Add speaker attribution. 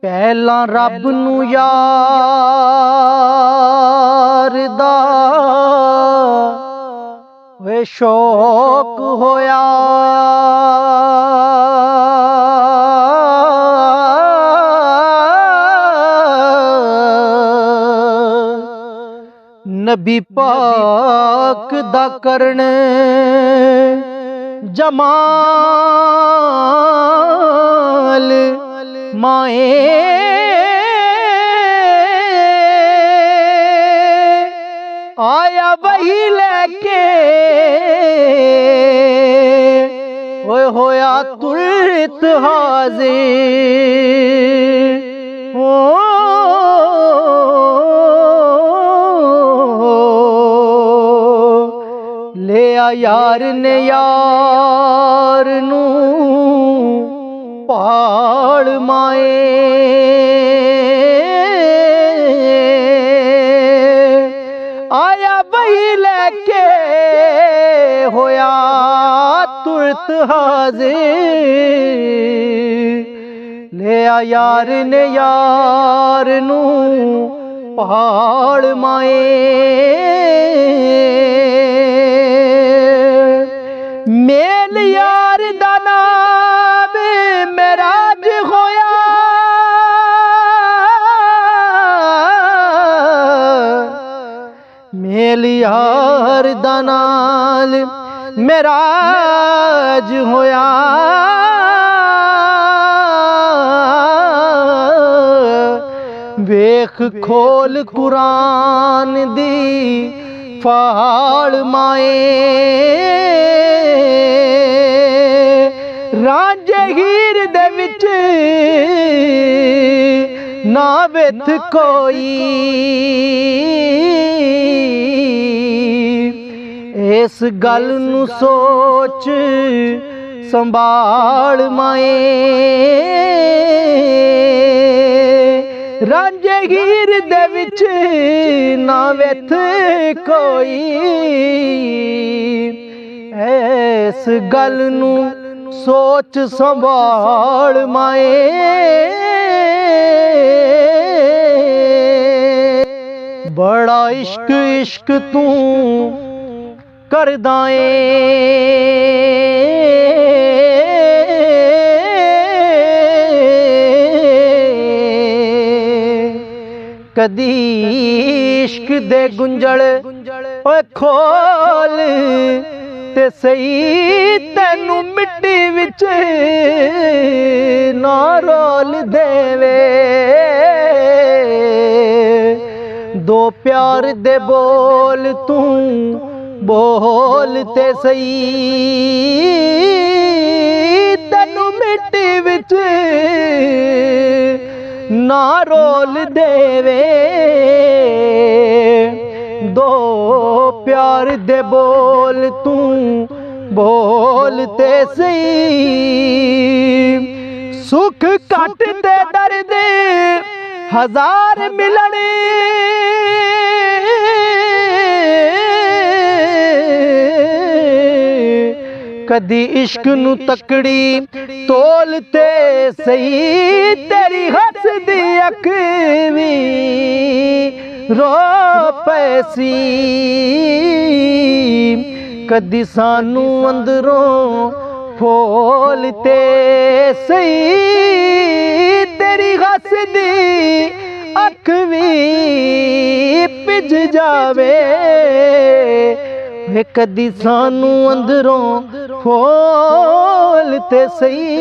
Speaker 1: ਪਹਿਲਾਂ ਰੱਬ ਨੂੰ ਯਾਰ ਦਾ ਵੇ ਸ਼ੌਕ ਹੋਇਆ, नबी पाक दा करन जमाल माए आया वही लेके ओए होया तुरत हाजिर हो ले आ यार ने यार नू पहाड़ माए आया वही लेके होया तुरत हाजिर ले आ यार ने यार नू पहाड़ माए मेल यार दा नाम मेराज होया मेल यार दा नाल मेराज होया वेख खोल कुरान दी फाड़ माए रांझे हीर दे विच ना विथ कोई इस गल नू सोच संभाल माए रांझे हीर दे विच ना विथ कोई इस गल नू सोच संभाल माए बड़ा इश्क इश्क तू करदा ऐ कदी इश्क दे गुंजल ओए खोल ते सही तेनू मिट्टी विच ना रोल देवे दो प्यार दे बोल तू बोल ते सही तेनू मिट्टी विच ना रोल देवे दो प्यार दे बोल तू बोलते सही सुख कट ते दर्द हजार मिलने कदी इश्क नू तकड़ी तोलते सही तेरी हसदी अख भी रो पैसी कदी सानू अंदरों फोलते सही तेरी हसदी अख भी पिज जावे कदी सानू अंदरों फोलते सही।